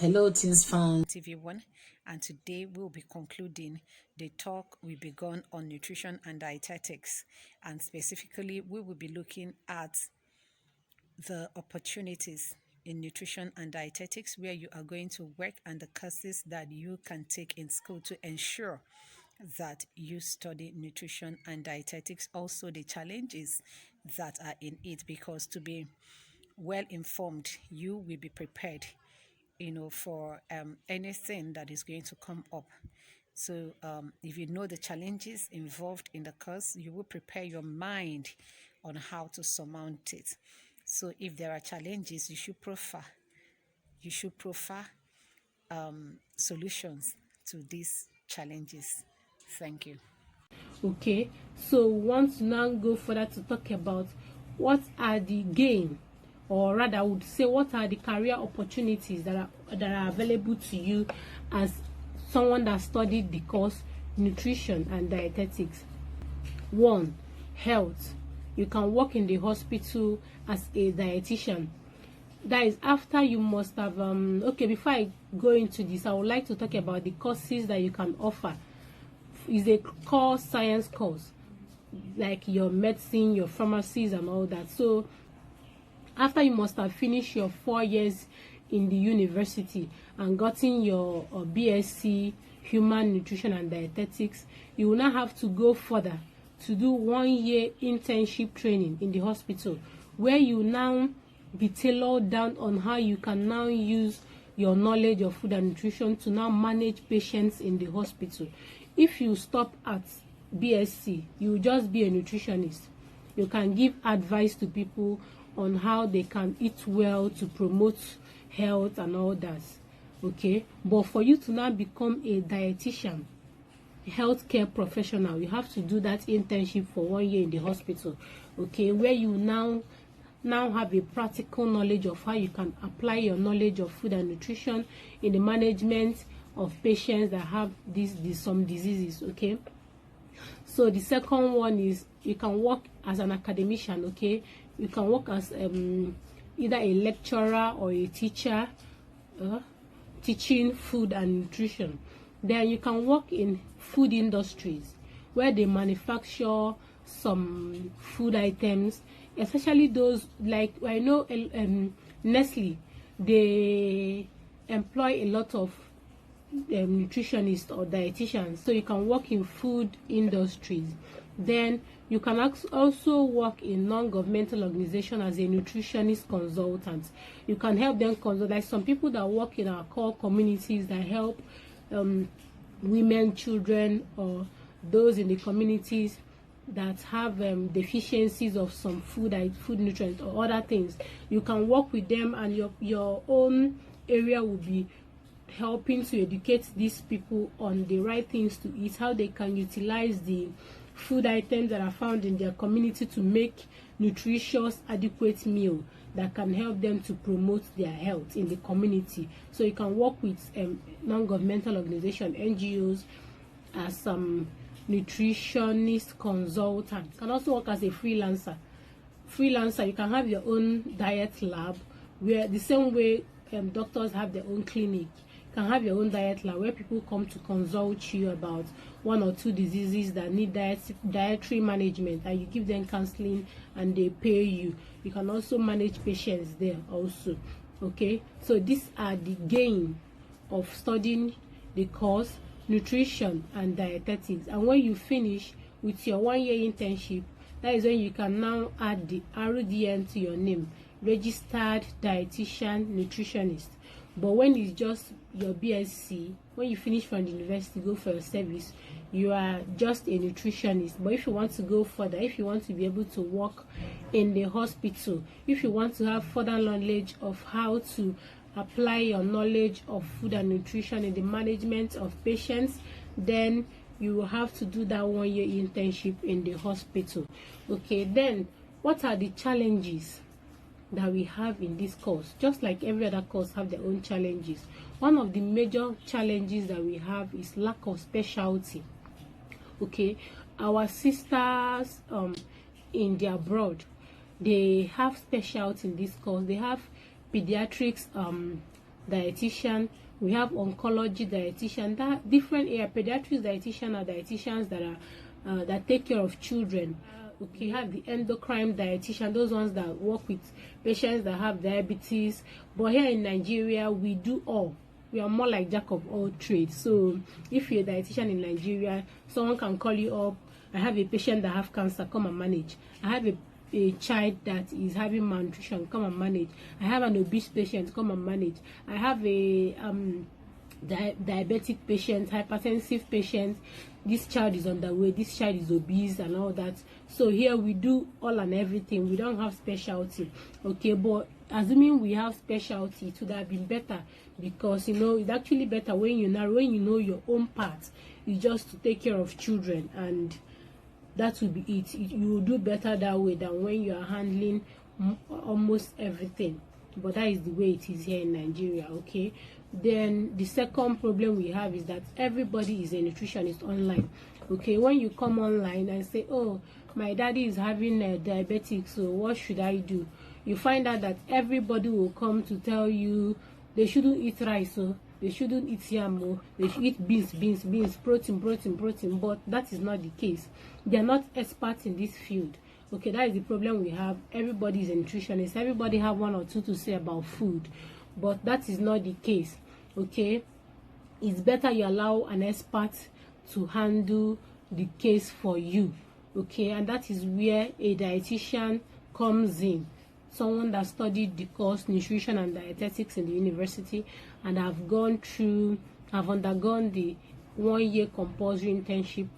Hello, Teens fan. TV1, and today we'll be concluding the talk we begun on nutrition and dietetics. And specifically, we will be looking at the opportunities in nutrition and dietetics where you are going to work and the courses that you can take in school to ensure that you study nutrition and dietetics. Also, the challenges that are in it, because to be well informed, you will be prepared for anything that is going to come up. So, if you know the challenges involved in the course, you will prepare your mind on how to surmount it. So, if there are challenges, you should prefer solutions to these challenges. Thank you. Okay, so we want to now go further to talk about what are the gain, or rather I would say what are the career opportunities that are available to you as someone that studied the course nutrition and dietetics. One, health. You can work in the hospital as a dietitian. That is after you must have okay, before I go into this, I would like to talk about the courses that you can offer. Is a core science course, like your medicine, your pharmacies and all that. So after you must have finished your 4 years in the university and gotten your BSc human nutrition and dietetics, you will now have to go further to do 1 year internship training in the hospital, where you now be tailored down on how you can now use your knowledge of food and nutrition to now manage patients in the hospital. If you stop at BSc, you will just be a nutritionist. You can give advice to people on how they can eat well to promote health and all that. Okay, but for you to now become a dietitian, healthcare professional, you have to do that internship for 1 year in the hospital. Okay, where you now have a practical knowledge of how you can apply your knowledge of food and nutrition in the management of patients that have some diseases. Okay, so the second one is you can work as an academician. Okay, you can work as either a lecturer or a teacher, teaching food and nutrition. Then you can work in food industries where they manufacture some food items, especially those like I know Nestle. They employ a lot of nutritionists or dietitians, so you can work in food industries. Then you can also work in non-governmental organization as a nutritionist consultant. You can help them consult, like some people that work in our core communities that help women, children, or those in the communities that have deficiencies of some food nutrients or other things. You can work with them, and your own area will be helping to educate these people on the right things to eat, how they can utilize the food items that are found in their community to make nutritious, adequate meal that can help them to promote their health in the community. So you can work with non-governmental organization, NGOs, as some nutritionist consultant. You can also work as a freelancer. You can have your own diet lab, where the same way doctors have their own clinic. You can have your own diet lab where people come to consult you about 1 or 2 diseases that need dietary management, and you give them counseling and they pay you. You can also manage patients there also. Okay, so these are the gain of studying the course nutrition and dietetics. And when you finish with your 1 year internship, that is when you can now add the RDN to your name, registered dietitian nutritionist. But when it's just your BSc, when you finish from the university, go for your service, you are just a nutritionist. But if you want to go further, if you want to be able to work in the hospital, if you want to have further knowledge of how to apply your knowledge of food and nutrition in the management of patients, then you will have to do that 1 year internship in the hospital. Okay, then what are the challenges that we have in this course? Just like every other course have their own challenges. One of the major challenges that we have is lack of specialty. Okay, our sisters in the abroad, they have specialty in this course. They have pediatrics dietitian, we have oncology dietitian, that different area. Pediatrics dietitian are dietitians that are that take care of children. Okay, you have the endocrine dietitian, those ones that work with patients that have diabetes. But here in Nigeria, we do all. We are more like jack of all trades. So if you're a dietitian in Nigeria, someone can call you up. I have a patient that have cancer, come and manage. I have a child that is having malnutrition, come and manage. I have an obese patient, come and manage. I have a diabetic patient, hypertensive patient, this child is underweight, this child is obese and all that. So here we do all and everything. We don't have specialty. Okay, but assuming we have specialty, it would have been better, because it's actually better when you know your own part is just to take care of children, and that will be it. You will do better that way than when you are handling almost everything. But that is the way it is here in Nigeria. Okay, then the second problem we have is that everybody is a nutritionist online. Okay, when you come online and say, oh, my daddy is having diabetic, so what should I do? You find out that everybody will come to tell you they shouldn't eat rice, so they shouldn't eat yam, they should eat beans, protein. But that is not the case. They are not experts in this field. Okay, that is the problem we have. Everybody is a nutritionist. Everybody have one or two to say about food, but that is not the case. Okay, it's better you allow an expert to handle the case for you. Okay, and that is where a dietitian comes in. Someone that studied the course nutrition and dietetics in the university and have undergone the 1-year compulsory internship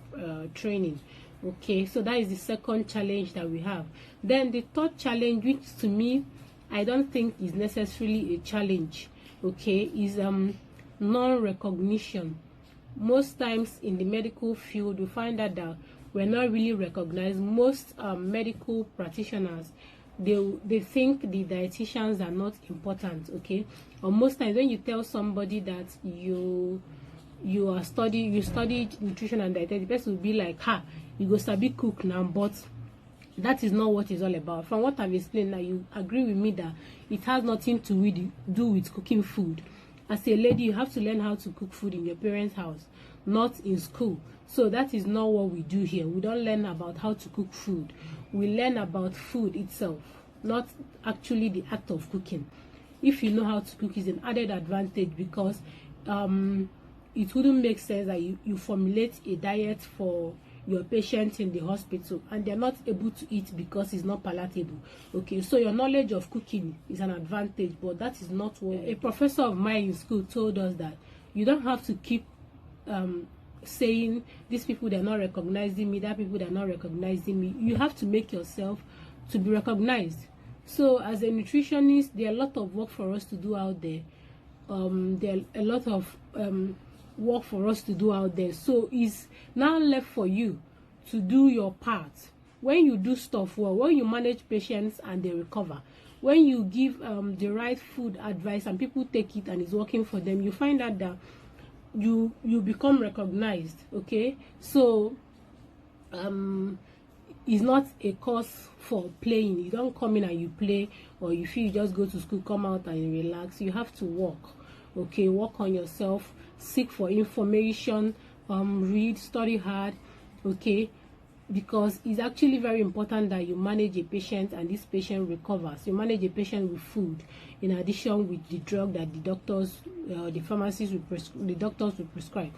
training. Okay, so that is the second challenge that we have. Then the third challenge, which to me I don't think is necessarily a challenge, okay, is non-recognition. Most times in the medical field, we find out that we're not really recognized. Most medical practitioners, they think the dietitians are not important. Okay, or most times when you tell somebody that you studied nutrition and dietetics, the person will be like, you go sabi cook now. But that is not what it's all about. From what I've explained now, you agree with me that it has nothing to do with cooking food. As a lady, you have to learn how to cook food in your parents' house, not in school. So that is not what we do here. We don't learn about how to cook food. We learn about food itself, not actually the act of cooking. If you know how to cook, is an added advantage, because it wouldn't make sense that you formulate a diet for your patient in the hospital and they're not able to eat because it's not palatable. Okay, so your knowledge of cooking is an advantage, but that is not what a professor of mine in school told us, that you don't have to keep saying these people, they're not recognizing me, that people, they're not recognizing me. You have to make yourself to be recognized. So as a nutritionist, there are a lot of work for us to do out there. There are a lot of work for us to do out there. So it's now left for you to do your part. When you do stuff well, when you manage patients and they recover, when you give the right food advice and people take it and it's working for them, you find out that you become recognized. Okay, so it's not a course for playing. You don't come in and you play, or if you just go to school, come out and relax. You have to work. Okay, work on yourself, seek for information, read, study hard. Okay, because it's actually very important that you manage a patient and this patient recovers. You manage a patient with food, in addition with the drug that the doctors, the pharmacists the doctors will prescribe.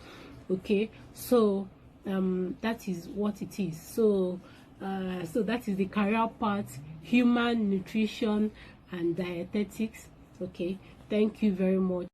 Okay, so that is what it is. So that is the career part: human nutrition and dietetics. Okay, thank you very much.